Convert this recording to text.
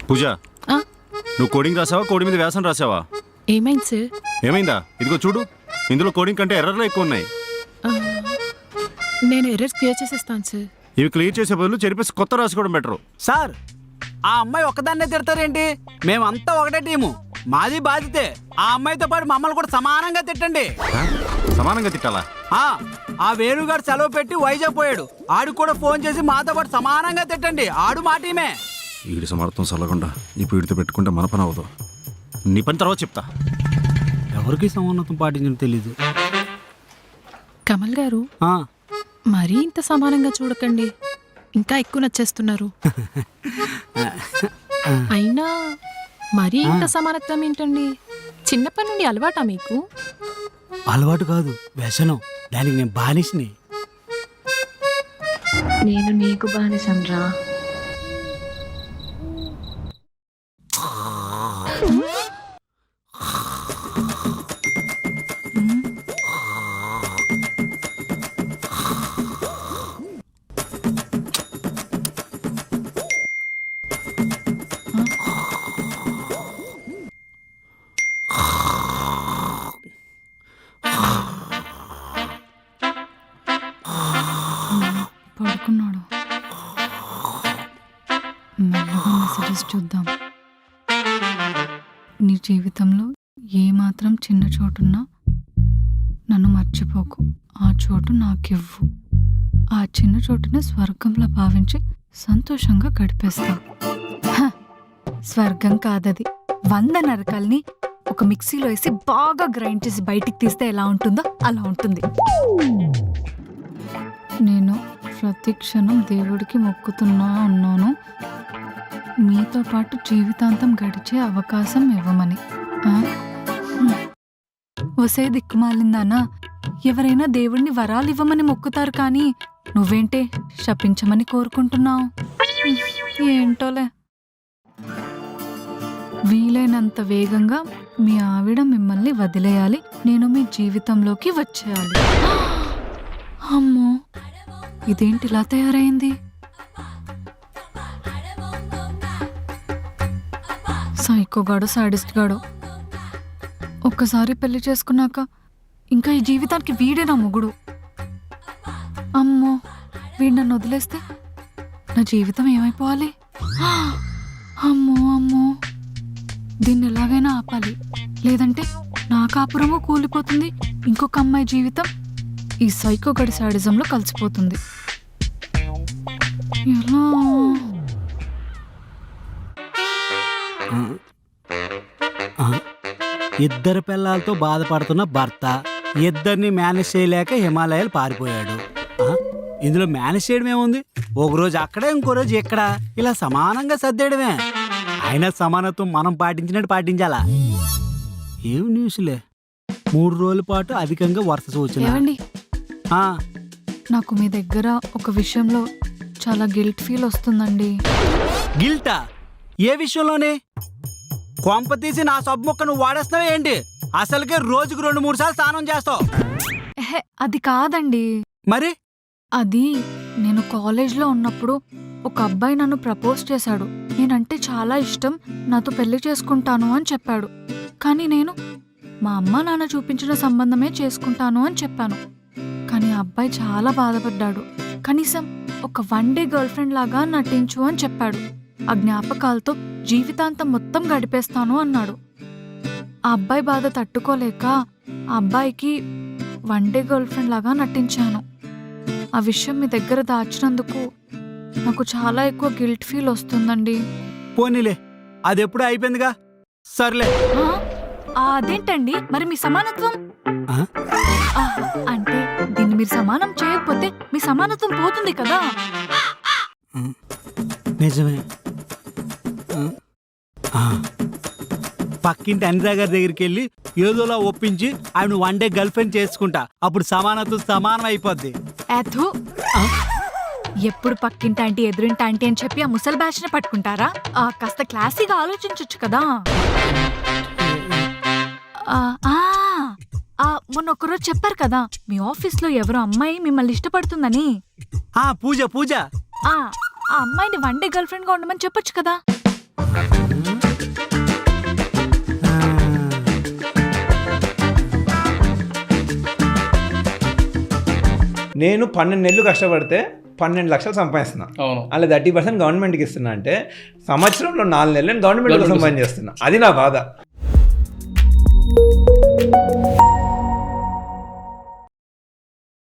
పూజ, నువ్వు కోడింగ్ రాసావా, కోడి మీద వ్యాసం రాసావా? ఏమైంది సార్? ఏమైందా? ఇదిగో చూడు, ఇందులో కోడింగ్ కంటే ఎర్రర్లు ఎక్కువ ఉన్నాయి. నేను ఎర్రర్స్ క్లియర్ చేసేస్తాను సార్. ఇవి క్లియర్ చేసే బదులు చెరిపేసి కొత్త రాసుకోవడం బెటరు. సార్, ఆ అమ్మాయి ఒక్కదాన్నే తిడతారేంటి? మేమంతా ఒకటే టీము, మాది బాధితే. ఆ అమ్మాయితో పాటు మమ్మల్ని కూడా సమానంగా తిట్టండి. సమానంగా తిట్టాలా? ఆ వేణుగాడు సెలవు పెట్టి వైజాగ్ పోయాడు. ఆడు కూడా ఫోన్ చేసి మాతో పాటు సమానంగా తిట్టండి. ఆడు మా టీమే. వీడి సమర్థం చల్లకుండా ఈ పీడితో పెట్టుకుంటే మన పని అవ్వదు. నీ పని తర్వాత చెప్తా. ఎవరికి సమానత్వం పాటించడం తెలీదు. కమల్ గారు, మరీ ఇంత సమానంగా చూడకండి, ఇంకా ఎక్కువ నచ్చేస్తున్నారు. అయినా మరీ ఇంత సమానత్వం ఏంటండి? చిన్నప్పటి నుండి అలవాటా మీకు? అలవాటు కాదు, వ్యసనం. దానికి నేను బానిసని. నేను నీకు బానిసంరా. పడుకున్నాడు. మెల్లగా మెసేజెస్ చూద్దాం. నీ జీవితంలో ఏమాత్రం చిన్న చోటున్నా నన్ను మర్చిపోకు. ఆ చోటు నాకివ్వు. ఆ చిన్న చోటుని స్వర్గంలో భావించి సంతోషంగా గడిపేస్తాం. స్వర్గం కాదది. 100 నరకాల్ని ఒక మిక్సీలో వేసి బాగా గ్రైండ్ చేసి బయటికి తీస్తే ఎలా ఉంటుందో అలా ఉంటుంది. నేను ప్రతి క్షణం దేవుడికి మొక్కుతున్నా ఉన్నాను, మీతో పాటు జీవితాంతం గడిచే అవకాశం ఇవ్వమని. వసే దిక్కుమాలిందానా, ఎవరైనా దేవుడిని వరాలు ఇవ్వమని మొక్కుతారు, కానీ నువ్వేంటే శపించమని కోరుకుంటున్నావు? ఏంటోలే. వీలైనంత వేగంగా మీ ఆవిడ మిమ్మల్ని వదిలేయాలి, నేను మీ జీవితంలోకి వచ్చేయాలి. అమ్మో, ఇదేంటి ఇలా తయారైంది? సైకోగాడో సాడిస్ట్ గాడో. ఒక్కసారి పెళ్లి చేసుకున్నాక ఇంకా ఈ జీవితానికి వీడే నా మొగుడు. అమ్మో, వీడు నన్ను వదిలేస్తే నా జీవితం ఏమైపోవాలి? అమ్మో అమ్మో, దీన్ని ఎలాగైనా ఆపాలి, లేదంటే నా కాపురము కూలిపోతుంది, ఇంకొక అమ్మాయి జీవితం ఈ సైకో గడి సాడిజంలో కలిసిపోతుంది. ఎలా? ఇద్దరు పిల్లలతో బాధపడుతున్న భర్త ఇద్దరిని మేనేజ్ చేయలేక హిమాలయాలు పారిపోయాడు. ఇందులో మేనేజ్ చేయడం ఏముంది? ఒకరోజు అక్కడే, ఇంకో రోజు ఇక్కడ, ఇలా సమానంగా సర్దేయడమే. అయినా సమానత్వం మనం పాటించినట్టు పాటించాలా? ఏం న్యూస్లే. 3 రోజుల పాటు అధికంగా వర్ష సూచన. ఏవండి, నాకు మీ దగ్గర ఒక విషయంలో చాలా గిల్ట్ ఫీల్ వస్తుందండి. గిల్టా? ఏ విషయంలోనే? కొంప తీసి నా సబ్బు మొక్క నువ్వు వాడేస్తావే ఏంటి? అసలుకే రోజుకు 2-3 సార్లు స్నానం చేస్తావు. అది కాదండి. మరి అది, నేను కాలేజ్లో ఉన్నప్పుడు ఒక అబ్బాయి నన్ను ప్రపోజ్ చేశాడు. నేనంటే చాలా ఇష్టం, నాతో పెళ్లి చేసుకుంటాను అని చెప్పాడు. కానీ నేను మా అమ్మ నాన్న చూపించిన సంబంధమే చేసుకుంటాను అని చెప్పాను. కానీ ఆ అబ్బాయి చాలా బాధపడ్డాడు. కనీసం ఒక 1 డే గర్ల్ ఫ్రెండ్ లాగా నటించు అని చెప్పాడు. ఆ జ్ఞాపకాలతో జీవితాంతం మొత్తం గడిపేస్తాను అన్నాడు. ఆ అబ్బాయి బాధ తట్టుకోలేక ఆ అబ్బాయికి 1 డే గర్ల్ ఫ్రెండ్ లాగా నటించాను. ఆ విషయం మీ దగ్గర దాచినందుకు నాకు చాలా ఎక్కువ గిల్ట్ ఫీల్ వస్తుందండి. పోనీలే, అది ఎప్పుడూ అయిపోయిందిగా. సర్లే. అదేంటండి మరి మీ సమానత్వం? అంటే దీన్ని మీరు సమానం చేయకపోతే మీ సమానత్వం పోతుంది కదా. నిజమే. పక్కింటి అనితా గారి దగ్గరికి వెళ్ళి ఏదోలా ఒప్పించి ఆమెను 1 డే గర్ల్ ఫ్రెండ్ చేసుకుంటా. అప్పుడు సమానత్వం సమానం అయిపోద్ది. ఎప్పుడు పక్కింటి ఆంటీ ఎదురింటి ఆంటీ అని చెప్పి ఆ ముసలి బ్యాచ్ని పట్టుకుంటారా? కాస్త క్లాసీగా ఆలోచించొచ్చు కదా. మొన్న ఒకరోజు చెప్పారు కదా, మీ ఆఫీస్లో ఎవరో అమ్మాయి మిమ్మల్ని ఇష్టపడుతుందని. పూజ. ఆ అమ్మాయిని 1 డే గర్ల్ ఫ్రెండ్ గా ఉండమని చెప్పొచ్చు కదా. నేను 12 నెలలు కష్టపడితే 12 లక్షలు సంపాదిస్తున్నా. అవును. అలా 30% గవర్నమెంట్కి ఇస్తున్నా అంటే సంవత్సరంలో 4 నెలలు నేను గవర్నమెంట్ కోసం పని చేస్తున్నా. అది నా బాధ.